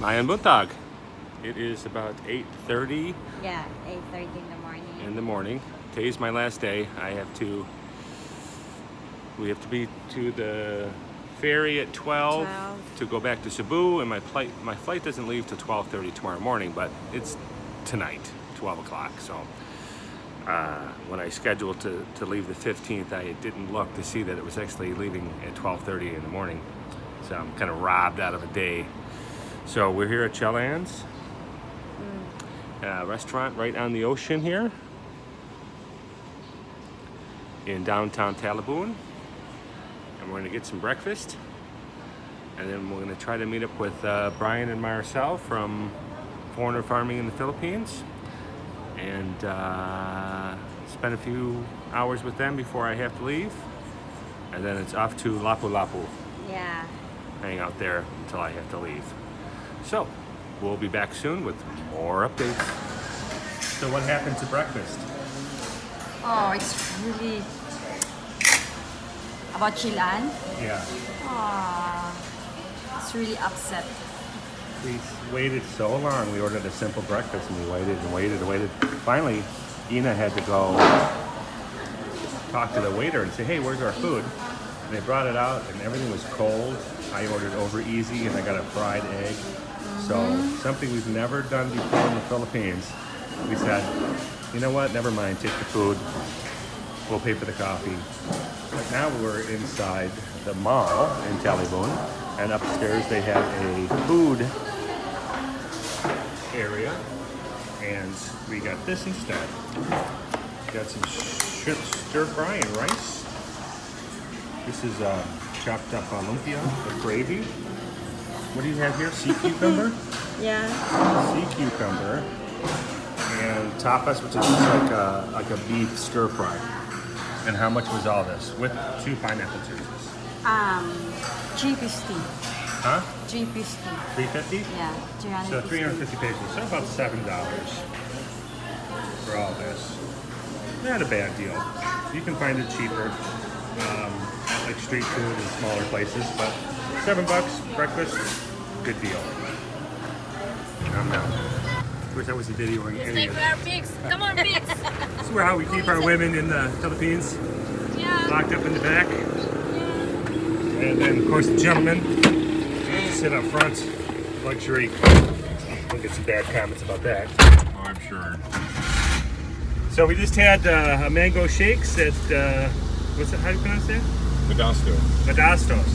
Mayan Buntag. It is about 8:30. Yeah, 8:30 in the morning. Today's my last day. We have to be to the ferry at 12 to go back to Cebu, and my flight doesn't leave till 12:30 tomorrow morning, but it's tonight, 12 o'clock. So when I scheduled to leave the 15th, I didn't look to see that it was actually leaving at 12:30 in the morning. So I'm kind of robbed out of a day. So we're here at Chelan's restaurant right on the ocean here in downtown Talabon. And we're gonna get some breakfast. And then we're gonna try to meet up with Brian and Marcel from Foreigner Farming in the Philippines. And spend a few hours with them before I have to leave. And then it's off to Lapu-Lapu. Yeah. Hang out there until I have to leave. So, we'll be back soon with more updates. So what happened to breakfast? Oh, it's really about Yna. Yeah. It's really upset. We waited so long. We ordered a simple breakfast and we waited and waited and waited. Finally, Yna had to go talk to the waiter and say, hey, where's our food? And they brought it out and everything was cold. I ordered over easy and I got a fried egg. So something we've never done before in the Philippines. We said, you know what, never mind, take the food. We'll pay for the coffee. But now we're inside the mall in Talabon, and upstairs they have a food area, and we got this instead. We got some shrimp stir fry and rice. This is chopped up lumpia with gravy. What do you have here? Sea cucumber? Yeah. Sea cucumber and tapas, which is just like a beef stir fry. And how much was all this with 2 pineapple juices? 350. Huh? 350. 350? Yeah, 350. So 350 pesos. So about $7 for all this. Not a bad deal. You can find it cheaper at like street food in smaller places, but $7 breakfast, good deal. I'm out. Of course, I wasn't videoing any of Take our pigs. Come on, pigs. This is how we keep our women in the Philippines. Yeah. Locked up in the back. And then, of course, the gentlemen sit up front. Luxury. We'll get some bad comments about that. Oh, I'm sure. So we just had a mango shakes at, what's it, how do you pronounce that? Modastos.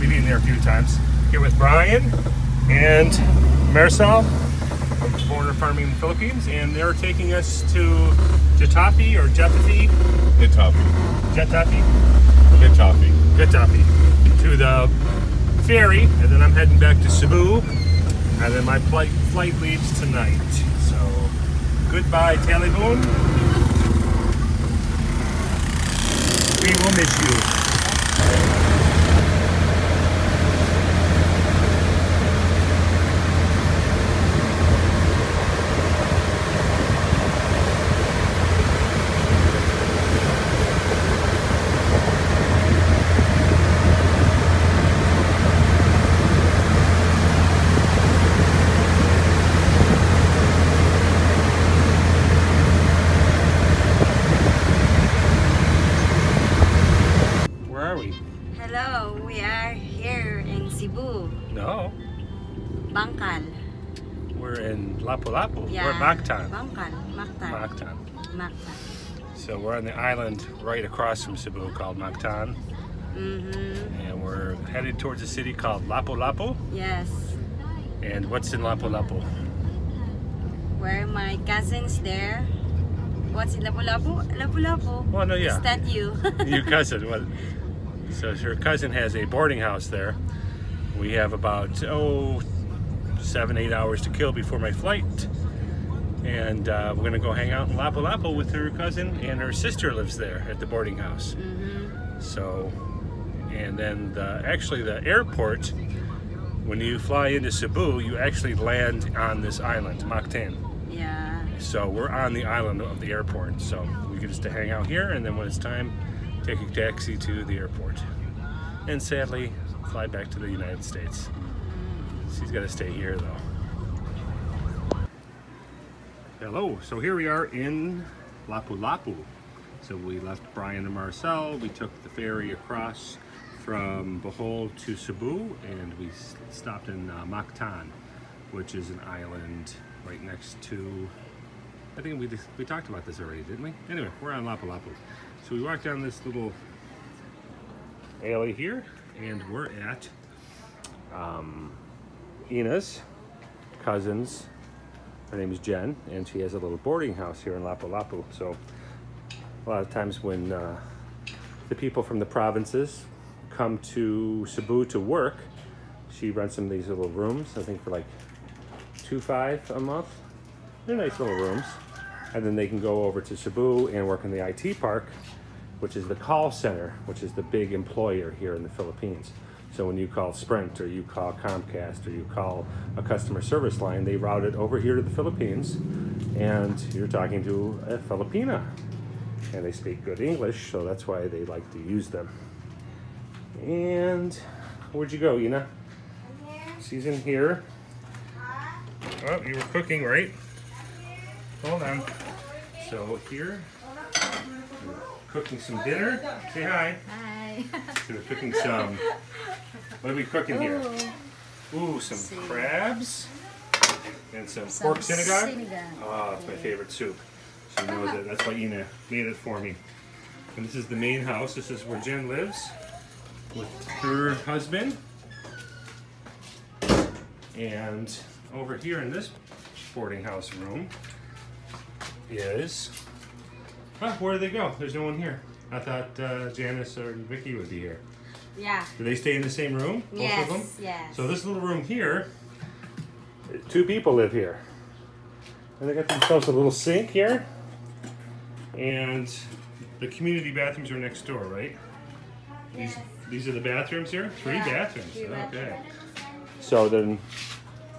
We've eaten there a few times. Here with Brian and Marcel from Foreigner Farming in the Philippines, and they're taking us to Getafe or Getafe? Getafe. To the ferry, and then I'm heading back to Cebu, and then my flight leaves tonight. So, goodbye Talabon. We will miss you. Hello, we are here in Cebu. No. Bangkal. We're in Lapu-Lapu. Yeah. We're at Mactan. Mactan. So we're on the island right across from Cebu called Mactan. And we're headed towards a city called Lapu-Lapu. Yes. And what's in Lapu-Lapu? Where my cousin's there. What's in Lapu-Lapu? Lapu-Lapu. Oh, no, yeah. Is that you? Your cousin. What? So her cousin has a boarding house there. We have about 7-8 hours to kill before my flight, and we're gonna go hang out in Lapu-Lapu with her cousin, and her sister lives there at the boarding house. So, and then actually the airport, when you fly into Cebu, you actually land on this island, Mactan. Yeah. So we're on the island of the airport, so we get just to hang out here, and then when it's time, take a taxi to the airport, and sadly fly back to the United States. She's got to stay here though. Hello, so here we are in Lapu-Lapu. So we left Brian and Marcel, we took the ferry across from Bohol to Cebu, and we stopped in Mactan, which is an island right next to, I think we talked about this already, didn't we? Anyway, we're on Lapu-Lapu. So we walked down this little alley here, and we're at Yna's cousin's. Her name is Jen, and she has a little boarding house here in Lapu-Lapu. So a lot of times when the people from the provinces come to Cebu to work, she rents them these little rooms, I think for like $2,500 a month. They're nice little rooms. And then they can go over to Cebu and work in the IT park, which is the call center, which is the big employer here in the Philippines. So when you call Sprint or you call Comcast or you call a customer service line, they route it over here to the Philippines, and you're talking to a Filipina. And they speak good English, so that's why they like to use them. And where'd you go, Yna? She's in here. Oh, you were cooking, right? Hold on. So here, we're cooking some dinner. Say hi. Hi. So we're cooking some. What are we cooking here? Ooh, some crabs and some pork sinigang. Oh, it's my favorite soup. She knows it. That's why Yna made it for me. And this is the main house. This is where Jen lives with her husband. And over here in this boarding house room is, where did they go? There's no one here. I thought Janice or Vicky would be here. Yeah. Do they stay in the same room? Yes, Both of them? yes. So this little room here, 2 people live here. And they got themselves a little sink here. And the community bathrooms are next door, right? Yes. These are the bathrooms here? 3 Yeah, bathrooms. 3 Okay. bathrooms. So then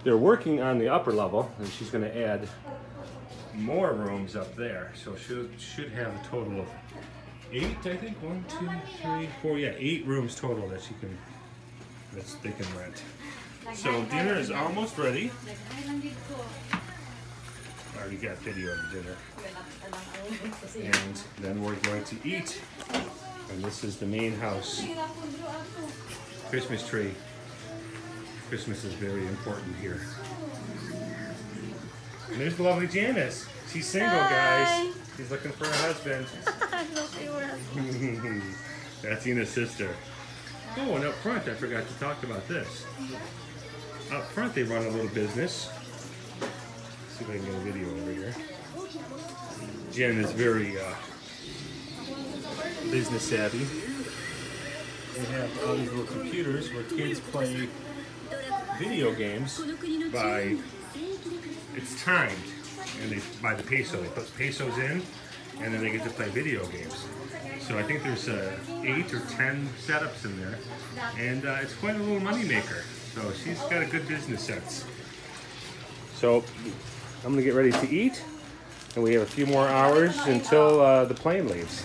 they're working on the upper level, and she's going to add more rooms up there. So she should have a total of 8, I think. 1, 2, 3, 4. Yeah, 8 rooms total that they can rent. So dinner is almost ready. I already got video of the dinner. And then we're going to eat. And this is the main house. Christmas tree. Christmas is very important here. And there's the lovely Janice. She's single, guys. She's looking for a husband. That's Yna's sister. Oh, and up front, I forgot to talk about this. Up front, they run a little business. Let's see if I can get a video over here. Jen is very business savvy. They have all these little computers where kids play video games by, it's timed, and they by the peso. They put pesos in, and then they get to play video games. So I think there's 8 or 10 setups in there, and it's quite a little money maker. So she's got a good business sense. So I'm gonna get ready to eat, and we have a few more hours until the plane leaves.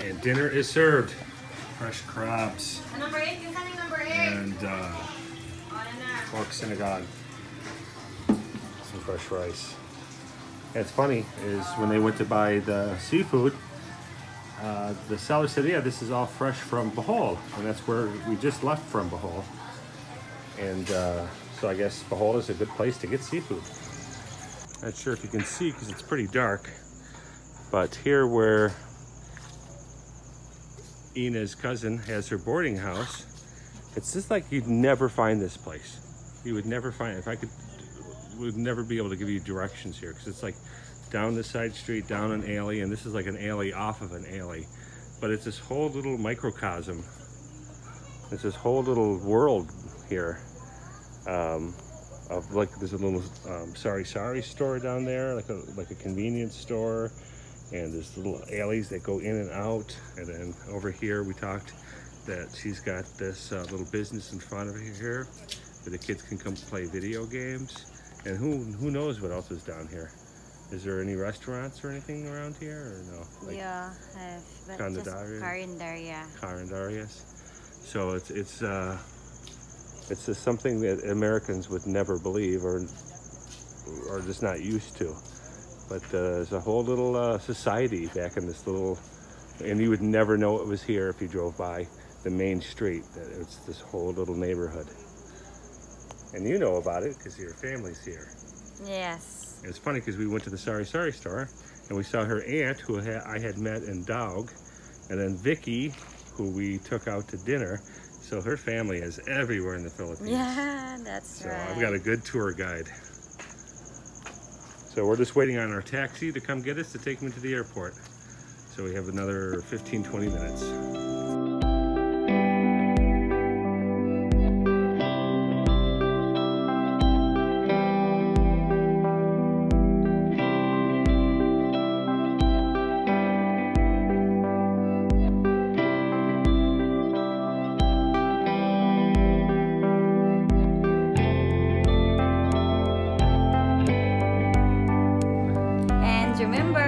And dinner is served. Fresh crabs and pork sinigang, some fresh rice. And it's funny is when they went to buy the seafood, the seller said, yeah, this is all fresh from Bohol, and that's where we just left from Bohol. And so I guess Bohol is a good place to get seafood. Not sure if you can see because it's pretty dark, but here where Yna's cousin has her boarding house, it's just like you'd never find this place. You would never find it. If I could, would never be able to give you directions here because it's like down the side street, down an alley, and this is like an alley off of an alley. But it's this whole little microcosm. It's this whole little world here of like there's a little sari store down there, like a convenience store. And there's little alleys that go in and out. And then over here, we talked that she's got this little business in front of her here where the kids can come play video games. And who knows what else is down here? Is there any restaurants or anything around here or no? Like yeah, but just Carindarias. So it's just something that Americans would never believe or just not used to. But there's a whole little society back in this little, and you would never know it was here if you drove by the main street. That it's this whole little neighborhood. And you know about it because your family's here. Yes. It's funny because we went to the Sari Sari store and we saw her aunt who I had met in Dog, and then Vicky, who we took out to dinner. So her family is everywhere in the Philippines. Yeah, that's right. So I've got a good tour guide. So we're just waiting on our taxi to come get us to take me to the airport. So we have another 15-20 minutes. And remember,